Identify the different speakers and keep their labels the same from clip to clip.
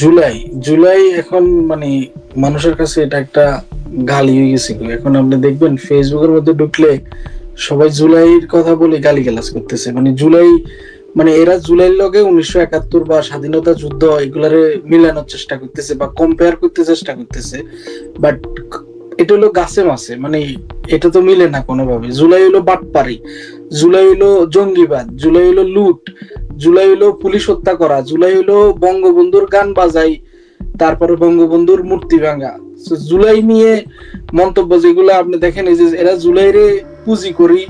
Speaker 1: জুলাই জুলাই এখন মানে মানুষের কাছে এটা একটা গালি হয়ে গেছে। এখন আপনি দেখবেন ফেসবুকের মধ্যে ঢুকলে সবাই জুলাইয়ের কথা বলে গালিগালাজ করতেছে। মানে জুলাই, মানে এরা জুলাইয়ের লগে 1971 বা স্বাধীনতা যুদ্ধ এগুলারে মিলানোর চেষ্টা করতেছে বা কম্পেয়ার করতে চেষ্টা করতেছে। বাট এটা হলো গাছে মাছে, মানে এটা তো মিলে না কোনোভাবে। জুলাই হলো বাটপারি, জুলাই হলো জঙ্গিবাদ, জুলাই হলো লুট, জুলাই হলো পুলিশ হত্যা করা, জুলাই হলো বঙ্গবন্ধুর গান বাজাই, তারপরে বঙ্গবন্ধুর মূর্তি ভাঙা। জুলাই নিয়ে মন্তব্য যেগুলো আপনি দেখেন, এই যে এরা জুলাইরে পুঁজি করি,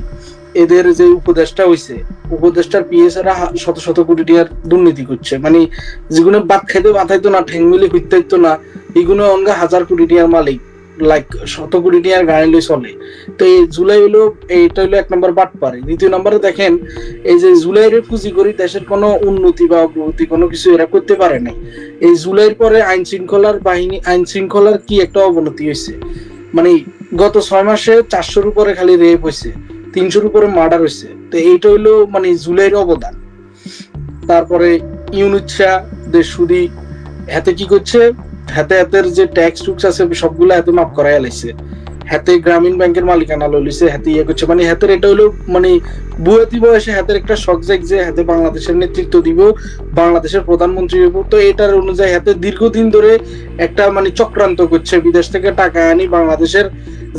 Speaker 1: এদের যে উপদেষ্টা হইছে, উপদেষ্টার পিএস এরা শত শত কোটি টাকার দুর্নীতি করছে। মানে যেগুলো বাদ খাইতে মাথাইতো না, ঠ্যাং মিলে হইতাইতো না, এগুলো অনগা হাজার কোটি টাকার মালিক, লাইক শত কোটি টাকার গাড়ি লই চলে। তো এই জুলাই হলো, এইটা হলো এক নম্বর বাট পারে। দ্বিতীয় নম্বরে দেখেন, এই যে জুলাইরে পুঁজি করি দেশের কোনো উন্নতি বা অগ্রগতি কোনো কিছু এরা করতে পারে নাই। এই জুলাইয়ের পরে আইন শৃঙ্খলার বাহিনী, আইন শৃঙ্খলার কি একটা অবনতি হয়েছে। মানে গত 6 মাসে 400-র উপরে খালি রেপ হয়েছে, 300-র উপরে মার্ডার হয়েছে। তো এইটা হইলো মানে জুলাইয়ের অবদান। তারপরে ইউনুচ্ছা দেশ সুদি হাতে কি করছে, হাতে হাতের যে ট্যাক্স টুক্স আছে সবগুলো হাতে মাফ করাই লাইছে, হাতে গ্রামীণ ব্যাংকের মালিকানা লইছে, হাতে ইয়ে করছে। মানে হাতের এটা হলো মানে বুয়েতি বয়সে হাতের একটা শখ জাগ যে হাতে বাংলাদেশের নেতৃত্ব দিব, বাংলাদেশের প্রধানমন্ত্রী হইব। তো এটার অনুযায়ী হাতে দীর্ঘদিন ধরে একটা মানে চক্রান্ত করছে, বিদেশ থেকে টাকা আনি বাংলাদেশের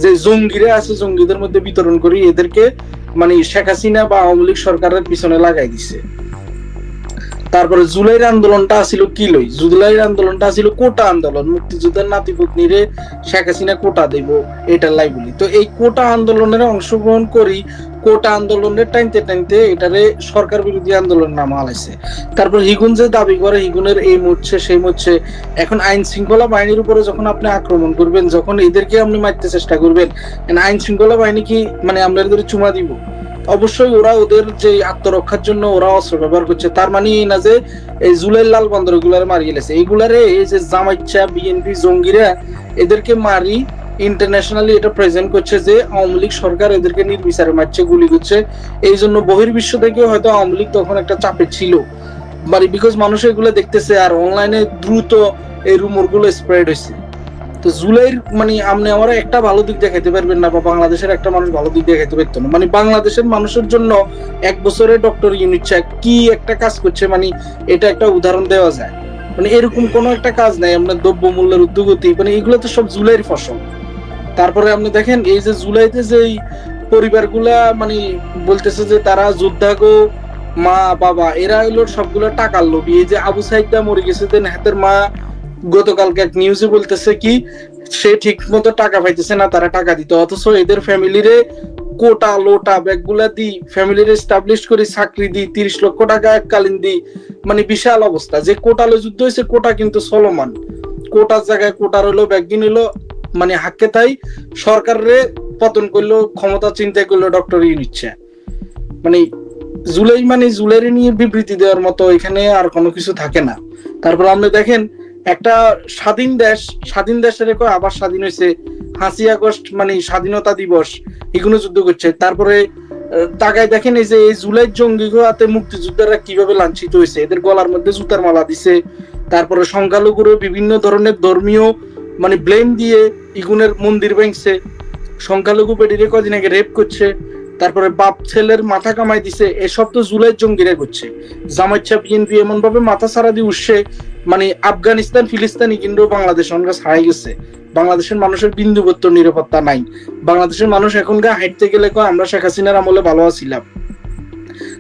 Speaker 1: যে জঙ্গিরা আছে জঙ্গিদের মধ্যে বিতরণ করি, এদেরকে মানে শেখ হাসিনা বা আওয়ামী লীগ সরকারের পিছনে লাগাই দিছে। তারপরে জুলাইয়ের আন্দোলনটা ছিল কি লই, জুলাইয়ের আন্দোলনটা ছিল কোটা আন্দোলন, মুক্তিযুদ্ধের নাতিপুতনিরে শেখ হাসিনা কোটা দেব, এটার লাই বলি। তো এই কোটা আন্দোলনের অংশগ্রহণ করি, কোটা আন্দোলনের টাইনতে টাইনতে এটারে সরকার বিরোধী আন্দোলন নামা আলাইছে। তারপর হিগুন যে দাবি করে হিগুনের এই মরছে সেই মরছে। এখন আইন শৃঙ্খলা বাহিনীর উপরে যখন আপনি আক্রমণ করবেন, যখন এদেরকে আপনি মারতে চেষ্টা করবেন, আইন শৃঙ্খলা বাহিনী কি মানে আমরা এদের চুমা দিব? অবশ্যই ওরা ওদের যে আত্মরক্ষার জন্য ওরা অস্ত্র ব্যবহার করছে। তার মানে এই না যে এই জুলাই লাল বন্দর এগুলারে মারি গেলেছে, এইগুলারে এই যে জামাইচ্ছা বিএনপি জঙ্গিরা এদেরকে মারি ইন্টারন্যাশনালি এটা প্রেজেন্ট করছে যে আওয়ামী লীগ সরকার এদেরকে নির্বিচারে মারছে, গুলি করছে। এই জন্য বহির্বিশ্ব থেকে হয়তো আওয়ামী লীগ তখন একটা চাপে ছিল, বাট বিকজ মানুষ এগুলো দেখতেছে আর অনলাইনে দ্রুত এই রুমর গুলো স্প্রেড হয়েছে। তো জুলাইয়ের মানে আপনি আমার একটা ভালো দিক দেখাইতে পারবেন না, বা বাংলাদেশের একটা মানুষ ভালো দিক দেখাইতে পারতো না। মানে বাংলাদেশের মানুষের জন্য 1 বছরে ডক্টর ইউনূস কি একটা কাজ করছে, মানে এটা একটা উদাহরণ দেওয়া যায়। মানে এরকম কোন একটা কাজ নাই। আপনার দ্রব্য মূল্যের ঊর্ধ্বগতি, মানে এগুলো তো সব জুলাইয়ের ফসল। তারপরে আপনি দেখেন এই যে জুলাইতে যে পরিবারগুলা মানে বলতেছে যে তারা যোদ্ধা গো, মা বাবা এরা হইলো সবগুলো টাকার লোভী। এই যে আবু সাইদা মরে গেছে, দেন হাতের মা গতকালকে এক নিউজে বলতেছে কি সে ঠিক মতো টাকা পাইতেছে না, তারা টাকা দিত, অথচ এদের ফ্যামিলিরে কোটা লোটা ব্যাগগুলা দি, ফ্যামিলির এস্টাবলিশ করে চাকরি দি, 30 লক্ষ টাকা এককালীন দি। মানে বিশাল অবস্থা। যে কোটালে যুদ্ধ হয়েছে, কোটা কিন্তু চলমান, কোটার জায়গায় কোটার হলো ব্যাগিন হলো মানে হাক্কে তাই সরকারে পতন করলো, ক্ষমতা চিন্তা করলো ডক্টর ইউনূস। মানে জুলাই মানে জুলাইরে নিয়ে বিবৃতি দেওয়ার মতো এখানে আর কোনো কিছু থাকে না। তারপর আপনি দেখেন একটা স্বাধীন দেশ, স্বাধীন দেশের আবার স্বাধীন হয়েছে, 5ই আগস্ট মানে স্বাধীনতা দিবস, এগুলো যুদ্ধ করছে। তারপরে তাকায় দেখেন এই যে এই জুলাই জঙ্গি হাতে মুক্তিযোদ্ধারা কিভাবে লাঞ্ছিত হয়েছে, এদের গলার মধ্যে জুতার মালা দিছে। তারপরে সংখ্যালঘুরে বিভিন্ন ধরনের ধর্মীয় মানে ব্লেম দিয়ে ইগুনের মন্দির ভাঙছে, সংখ্যালঘু বেডিরে কদিন আগে রেপ করছে, তারপরে বাপ ছেলের মাথা কামাই দিছে। এসব তো জুলাই জঙ্গিরা করছে। জামাইচ্ছা বিএনপি এমন ভাবে মাথা ছাড়া দিয়ে উঠছে, মানে আফগানিস্তান ফিলিস্তানি কিন্তু বাংলাদেশ অনগা ছাড়াই গেছে। বাংলাদেশের মানুষের বিন্দুবত্ত নিরাপত্তা নাই। বাংলাদেশের মানুষ এখনকার হাঁটতে গেলে আমরা শেখ হাসিনার আমলে ভালো আছিলাম।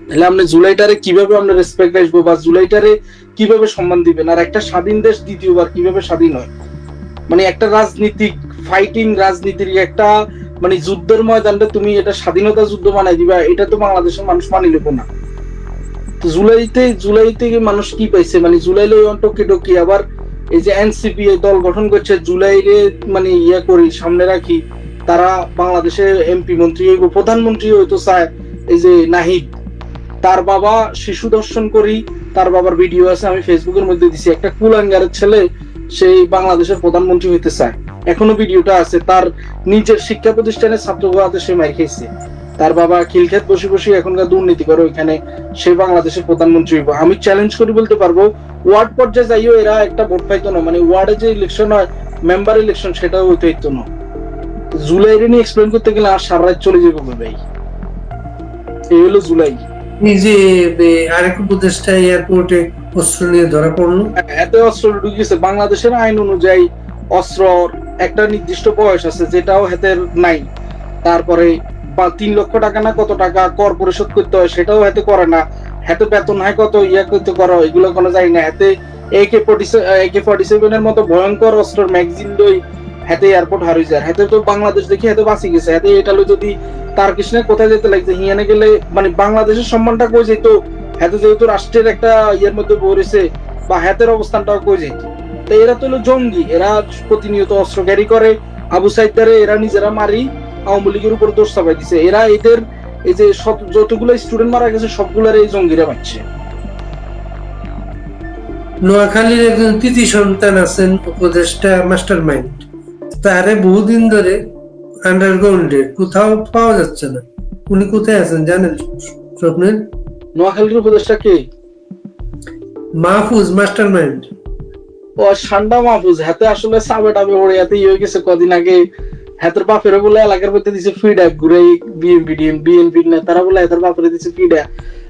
Speaker 1: তাহলে আপনি জুলাইটারে কিভাবে আপনি রেসপেক্ট আসবো, বা জুলাইটারে কিভাবে সম্মান দিবেন? আর একটা স্বাধীন দেশ দ্বিতীয়বার কিভাবে স্বাধীন হয়? মানে একটা রাজনীতিক ফাইটিং রাজনীতির একটা মানে যুদ্ধের ময়দানটা তুমি এটা স্বাধীনতা যুদ্ধ বানাই দিবা, এটা তো বাংলাদেশের মানুষ মানি নেব না। তো জুলাইতে মানুষ কি পাইছে? মানে জুলাই লই টকি টকি আবার এই যে এনসিপি দল গঠন করছে, জুলাইরে মানে ইয়া করি সামনে রাখি, তারা বাংলাদেশের এমপি মন্ত্রী হইব, প্রধানমন্ত্রী হইতো চায়। এই যে নাহিদ, তার বাবা শিশু দর্শন করি, তার বাবার ভিডিও আছে, আমি ফেসবুকের মধ্যে দিছি। একটা কুলাঙ্গারের ছেলে সেই বাংলাদেশের প্রধানমন্ত্রী হইতে চায়, এখনো ভিডিওটা আছে। তার নিজের শিক্ষা প্রতিষ্ঠানের ছাত্র হাতে সে মার খেয়েছে। তার বাবা খিলক্ষেত বসে বসে এখনকার দুর্নীতি করে, ওইখানে সে বাংলাদেশের প্রধানমন্ত্রী হইব। আমি চ্যালেঞ্জ করে বলতে পারবো ওয়ার্ড পর্যায়ে যাইও এরা একটা ভোট পাইতো না, মানে ওয়ার্ডে যে ইলেকশন হয় মেম্বার ইলেকশন সেটাও হইতে হইতো না। জুলাইরে নিয়ে এক্সপ্লেন করতে গেলে আর সারা রাত চলে যাবো ভাই। এই হলো জুলাই।
Speaker 2: এই যে আরেক উপদেষ্টা এয়ারপোর্টে অস্ত্র নিয়ে ধরা পড়লো,
Speaker 1: এত অস্ত্র ঢুকিয়েছে। বাংলাদেশের আইন অনুযায়ী অস্ত্র একটা নির্দিষ্ট বয়স আছে, যেটাও হাতের নাই। তারপরে 3 লক্ষ টাকা না কত টাকা কর পরিশোধ করতে হয়, সেটাও হাতে করে না। হাতে বেতন হয় কত ইয়া করতে করো, এগুলো কোনো জানি না। হাতে AK-47 এর মতো ভয়ঙ্কর অস্ত্রের ম্যাগজিন লই হাতে এয়ারপোর্ট হারিয়ে যায়। হাতে তো বাংলাদেশ দেখি হাতে বাঁচি গেছে। হাতে এটা যদি তার কৃষ্ণে কোথায় যেতে লাগছে হিয়ানে গেলে মানে বাংলাদেশের সম্মানটা কই যেত। হাতে যেহেতু রাষ্ট্রের একটা ইয়ের মধ্যে পড়েছে বা হাতের অবস্থানটাও কই যেত। তো এরা তো হলো জঙ্গি, এরা প্রতিনিয়ত অস্ত্র ক্যারি করে। আবু সাইদারে এরা নিজেরা মারি আওয়ামী লীগের উপর দোষ চাপাই দিছে। এরা এদের এই যে যতগুলো স্টুডেন্ট মারা গেছে সবগুলোর এই জঙ্গিরা মারছে।
Speaker 2: নোয়াখালীর একজন কৃতি সন্তান আছেন উপদেষ্টা মাস্টার মাইন্ড, তারে বহুদিন ধরে আন্ডারগ্রাউন্ডে কোথাও পাওয়া যাচ্ছে না। উনি কোথায় আছেন জানেন স্বপ্নের?
Speaker 1: নোয়াখালীর উপদেষ্টা কে?
Speaker 2: Mahfuz master mind.
Speaker 1: ও ঠান্ডা মাহফুজ। হাতে আসলে সাবে টাবে ওড়ে হাতে ইয়ে গেছে কদিন আগে। হাতের বাপের বলে এলাকার মধ্যে দিছে ফিডব্যাক ঘুরে বিএনপি নেতারা বলে হাতের বাপের দিছে ফিডব্যাক।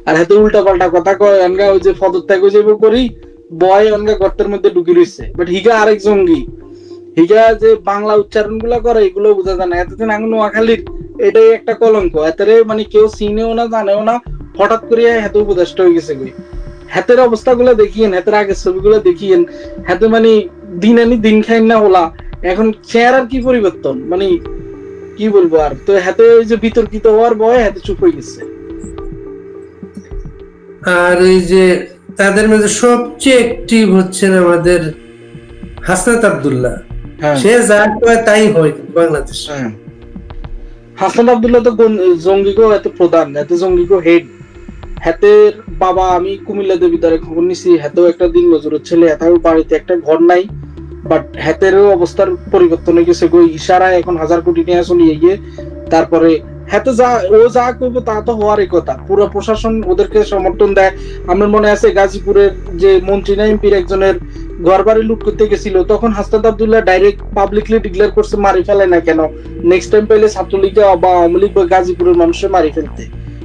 Speaker 1: আর হাতে উল্টা পাল্টা কথা কয়। অনগা ওই যে পদত্যাগ হয়ে যাবো করি বয় অনগা গর্তের মধ্যে ঢুকে রয়েছে। বাট হিগা আরেক জঙ্গি। হিগা যে বাংলা উচ্চারণ গুলা করে এগুলো বোঝা যায় না। এতদিন আগে নোয়াখালীর এটাই একটা কলঙ্ক। এতারে মানে কেউ চিনেও না জানেও না, হঠাৎ করে হাতে উপদেষ্টা হয়ে গেছে। হাতের অবস্থা গুলো দেখিয়েন, হাতের আগের ছবিগুলো দেখিয়েন। হাতে মানে দিন আনি দিন খাই না হলা। এখন চেহারার কি পরিবর্তন, মানে কি বলবো আর। তো হাতে ওই যে বিতর্কিত হওয়ার ভয়ে হাতে চুপ হয়ে গেছে।
Speaker 2: আর ওই যে তাদের মধ্যে সবচেয়ে অ্যাক্টিভ হচ্ছেন আমাদের হাসনাত আব্দুল্লাহ। সে যা কয় তাই হয় বাংলাদেশ।
Speaker 1: হাসনাত আব্দুল্লাহ তো জঙ্গিগো এত প্রধান, এত জঙ্গিগো হেড। হাতের বাবা, আমি কুমিল্লা দেবিদ্বারে খবর নিছি, হাতেও একটা দিন মজুরের ছেলে, হাতেও বাড়িতে একটা ঘর নাই। বাট হাতেরও অবস্থার পরিবর্তন হয়ে গেছে। ইশারায় এখন 1000 কোটি টাকা চলিয়ে গিয়ে তারপরে হাতে যা করবো তা তো হওয়ারই কথা। পুরো প্রশাসন ওদেরকে সমর্থন দেয়। আমার মনে আছে গাজীপুরের যে মন্ত্রী না এমপির একজনের ঘর বাড়ি লুট করতে গেছিল, তখন Hasnat Abdullah direct publicly declare করছে মারি ফেলে না কেন, নেক্সট টাইম পেলে ছাত্রলীগ বা আওয়ামী লীগ বা গাজীপুরের মানুষের মারি ফেলতে।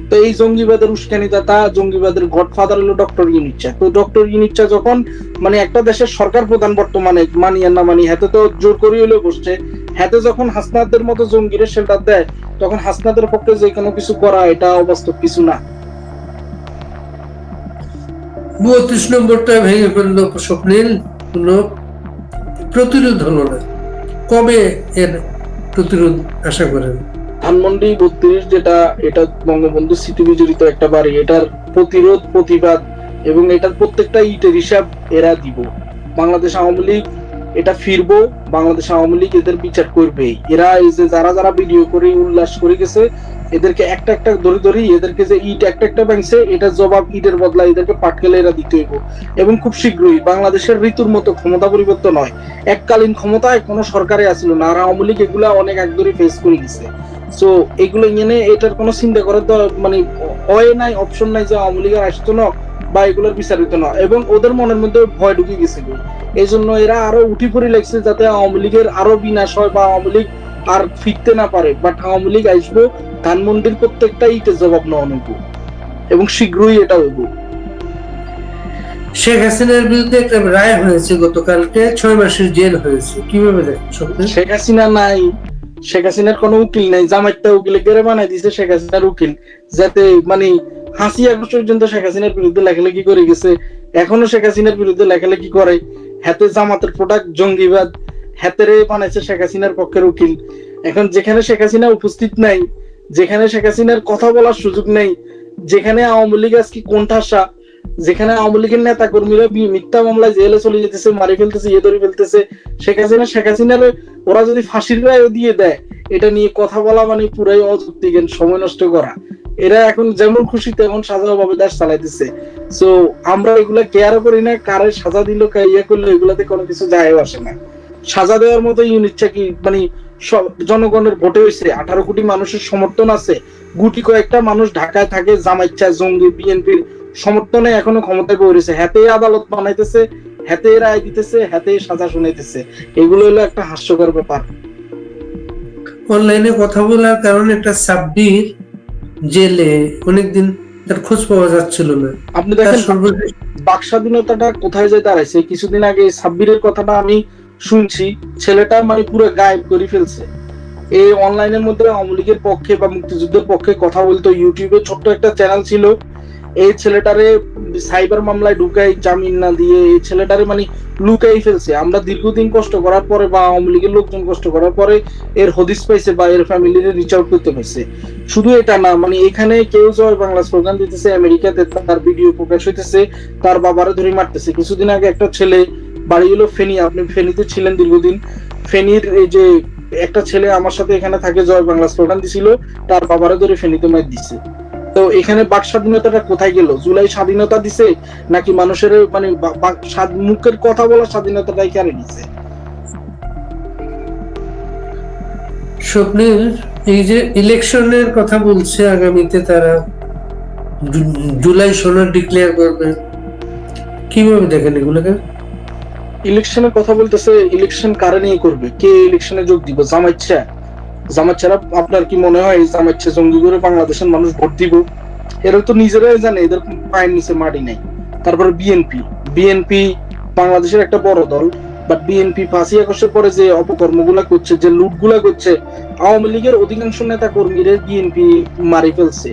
Speaker 1: তো এই জঙ্গিবাদের উস্কানিদাতা, জঙ্গিবাদের গডফাদার হলো ডক্টর ইউনুস। তো ডক্টর ইউনুস যখন মানে একটা দেশের সরকার প্রধান বর্তমানে, মানি আর না মানি, হাতে তো জোর করে হলেও বসছে। হাতে যখন হাসনাতের মতো জঙ্গিরে শেল্টার দেয়, তখন হাসনাতের পক্ষে যে কোনো কিছু করা এটা অবাস্তব কিছু না।
Speaker 2: 32 নম্বরটা ভেঙে ফেললো স্বপ্নীল, কোনো প্রতিরোধ হলো না। কবে এর প্রতিরোধ আশা করেন?
Speaker 1: ধানমন্ডি 32 যেটা, এটা বঙ্গবন্ধু স্মৃতি বিজড়িত একটা বাড়ি। এটার প্রতিরোধ, প্রতিবাদ এবং এটার প্রত্যেকটা ইটের হিসাব এরা দিব। বাংলাদেশ আওয়ামী লীগ এটা ফিরবো, বাংলাদেশ আওয়ামী লীগ এদের বিচার করবে। এরা এই যে যারা ভিডিও করে উল্লাস করে গেছে, এদেরকে একটা একটা ধরে এদেরকে যে ইট একটা একটা ভাঙছে, এটা জবাব ইটের বদলা এদেরকে পাটকেলে এরা দিতে হইব। এবং খুব শীঘ্রই। বাংলাদেশের ঋতুর মতো ক্ষমতা পরিবর্তন হয়। এককালীন ক্ষমতায় কোনো সরকারে আসছিল না, আর আওয়ামী লীগ এগুলা অনেক আগ ধরে ফেস করে গেছে। সো এগুলো এনে এটার কোনো চিন্তা করার মানে হয় নাই, অপশন নাই যে আওয়ামী লীগের আসতো না বা এগুলোর বিচারিত না। এবং ওদের মনের মধ্যে ভয় ঢুকে গেছে। এই জন্য এরা আরো উঠি পড়ি লাগছে যাতে আওয়ামী লীগের আরো বিনাশ হয় বা আওয়ামী লীগ আর ফিরতে না পারে। বাট আওয়ামী লীগ আসবো, ধানমন্ডির প্রত্যেকটা ইটের জবাব নেওয়া নেব এবং শীঘ্রই এটা হইব।
Speaker 2: শেখ হাসিনার বিরুদ্ধে একটা রায় হয়েছে গতকালকে, 6 মাসের জেল হয়েছে। কিভাবে দেখেন?
Speaker 1: শেখ হাসিনা নাই, শেখ হাসিনার কোনো উকিল নাই। জামাইটা উকিলে গেড়ে বানাই দিছে শেখ হাসিনার উকিল, যাতে মানে 5 আগস্ট পর্যন্ত শেখ হাসিনার বিরুদ্ধে লেখালেখি করে গেছে। এখনো শেখ হাসিনার বিরুদ্ধে লেখালেখি করে। হাতে জামাতের প্রোডাক্ট জঙ্গিবাদ, হাতেরে বানাইছে শেখ হাসিনার পক্ষের উকিল। এখন যেখানে শেখ হাসিনা উপস্থিত নাই, যেখানে শেখ হাসিনার কথা বলার সুযোগ নেই, যেখানে আওয়ামী লীগ আজকে কোণঠাসা, যেখানে আওয়ামী লীগের নেতা কর্মীরা মিথ্যা মামলায় জেলে চলে যেতেছে, মারি ফেলতেছে, ইয়ে ধরে ফেলতেছে, শেখ হাসিনার ওরা যদি ফাঁসির রায় দিয়ে দেয়, এটা নিয়ে কথা বলা মানে পুরাই অযৌক্তিক, সময় নষ্ট করা। এরা এখন যেমন খুশি তেমন সাজাভাবে দেশ চালাইতেছে। সো আমরা এগুলা কেয়ারও করি না, কারে সাজা দিল ইয়ে করলো, এগুলাতে কোনো কিছু যায় আসে না। সাজা দেওয়ার মতো ইউনিটটা কি মানে সব জনগণের ভোটে হয়েছে, 18 কোটি মানুষের সমর্থন আছে, গুটি কয়েকটা মানুষ ঢাকায় থাকে, জামাইচ্ছা জঙ্গি বিএনপির সমর্থনে এখনো ক্ষমতায় বসেছে, হাতে আদালত বানাইতেছে, হাতে রায় দিতেছে, হাতে সাজা শুনাইতেছে। এগুলো হলো একটা হাস্যকর ব্যাপার।
Speaker 2: অনলাইনে কথা বলার কারণে একটা সাব্বির জেলে অনেকদিন তার খোঁজ পাওয়া যাচ্ছিল না।
Speaker 1: আপনি
Speaker 2: তার
Speaker 1: দেখেন
Speaker 2: সর্বশেষ
Speaker 1: বাক স্বাধীনতাটা কোথায় যায় দাঁড়াইছে। কিছুদিন আগে সাব্বিরের কথাটা আমি শুনছি, ছেলেটা মানে পুরো গায়েব করে ফেলছে। এই অনলাইনের মধ্যে আওয়ামী লীগের পক্ষে বা মুক্তিযুদ্ধের পক্ষে কথা বলতো, ইউটিউবে ছোট্ট একটা চ্যানেল ছিল। এই ছেলেটারে সাইবার মামলায় ঢুকাই, জামিন না দিয়ে এই ছেলেটারে মানে লুকাই ফেলছে। আমরা দীর্ঘদিন কষ্ট করার পরে বা আওয়ামী লীগের লোকজন কষ্ট করার পরে এর হদিস পাইছে বা এর ফ্যামিলির রিচ আউট করতে পারছে। শুধু এটা না, মানে এখানে কেউ জয় বাংলা স্লোগান দিতেছে, আমেরিকাতে তার ভিডিও প্রকাশ হইতেছে, তার বাবারে ধরে মারতেছে। কিছুদিন আগে একটা ছেলে, বাড়ি হলো ফেনী, আপনি ফেনীতে ছিলেন দীর্ঘদিন, ফেনীর এই যে একটা ছেলে আমার সাথে এখানে থাকে, জয় বাংলা স্লোগান দিছিল, তার বাবারে ধরে ফেনীতে মার দিছে। তো এখানে বাক স্বাধীনতাটা কোথায় গেল? জুলাই স্বাধীনতা দিছে নাকি মানুষের মানে মুখের কথা বলার স্বাধীনতাটাই কেড়ে নিছে?
Speaker 2: স্বপ্নের এই যে ইলেকশনের কথা বলছে, আগামীতে তারা জুলাই 16 ডিক্লেয়ার করবে, কিভাবে দেখেন এগুলোকে?
Speaker 1: ইলেকশনের কথা বলতেছে, ইলেকশন কারে নিয়ে করবে? কে ইলেকশনে যোগ দিব? জামাইচ্ছা? জামাইচ্ছারা আপনার কি মনে হয় জামাইচ্ছা জঙ্গি করে বাংলাদেশের মানুষ ভোট দিব? এরা তো নিজেরাই জানে এদের পায়ের নিচে মাটি নাই। তারপরে বিএনপি, বিএনপি বাংলাদেশের একটা বড় দল, বাট বিএনপি 5ই আগস্টের পরে যে অপকর্মগুলা করছে, যে লুটগুলা করছে, আওয়ামী লীগের অধিকাংশ নেতা কর্মীরা বিএনপি মারি ফেলছে।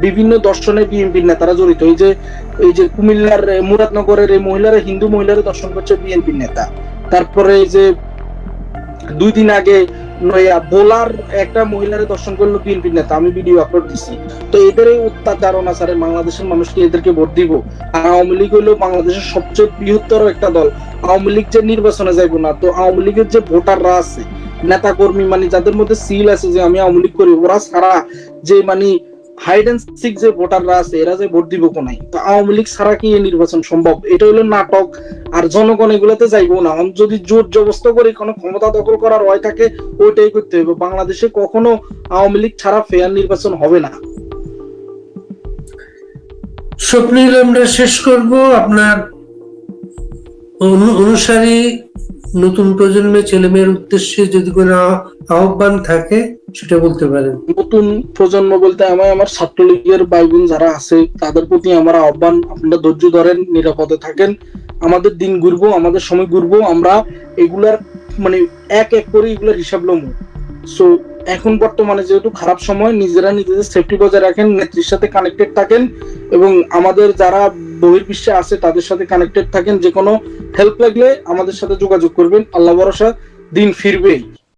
Speaker 1: বিভিন্ন দর্শনে বিএনপির নেতারা জড়িত। এই যে কুমিল্লার মুরাদনগরের এই মহিলারা, হিন্দু মহিলারা দর্শন করছে বিএনপির নেতা। তারপরে এই যে 2 দিন আগে বোলার একটা মহিলারে দর্শন করলো বিএনপির নেতা, আমি ভিডিও আপলোড দিছি। তো এদের এই অত্যাচার অনাচারে বাংলাদেশের মানুষকে এদেরকে ভোট দিব? আর আওয়ামী লীগ হলো বাংলাদেশের সবচেয়ে বৃহত্তর একটা দল। আওয়ামী লীগ যে নির্বাচনে যাইবো না, তো আওয়ামী লীগের যে ভোটাররা আছে, নেতা কর্মী, মানে যাদের মধ্যে সিল আছে যে আমি আওয়ামী লীগ করি, ওরা ছাড়া যে মানে হাইড এন্ড সিক যে ভোটাররা আছে, এরা যে ভোট দিব কোনাই? তো আওয়ামী লীগ ছাড়া কি এই নির্বাচন সম্ভব? এটা হলো নাটক। আর জনগণ এগুলোতে যাইবো না। যদি জোর জবস্ত করে কোনো ক্ষমতা দখল করার হয় থাকে, ওইটাই করতে হবে। বাংলাদেশে কখনো আওয়ামী লীগ ছাড়া ফেয়ার নির্বাচন হবে না।
Speaker 2: স্বপ্নিল, আমরা শেষ করব। আপনার অনুসারী নতুন প্রজন্মের ছেলেমেয়ের উদ্দেশ্যে যদি কোনো আহ্বান থাকে সেটা বলতে পারেন।
Speaker 1: নতুন প্রজন্ম বলতে আমার ছাত্রলীগের ভাই বোন যারা আছে তাদের প্রতি আমার আহ্বান, আপনারা ধৈর্য ধরেন, নিরাপদে থাকেন। আমাদের দিন ঘুরবো, আমাদের সময় ঘুরবো, আমরা এগুলার মানে এক এক করে এগুলার হিসাব লমু। সো এখন বর্তমানে যেহেতু খারাপ সময়, নিজেরা নিজেদের সেফটি বজায় রাখেন, নেত্রীর সাথে কানেক্টেড থাকেন, এবং আমাদের যারা বহির্বিশ্বে আছে তাদের সাথে কানেক্টেড থাকেন। যে কোনো হেল্প লাগলে আমাদের সাথে যোগাযোগ করবেন। আল্লাহ ভরসা, দিন ফিরবেই।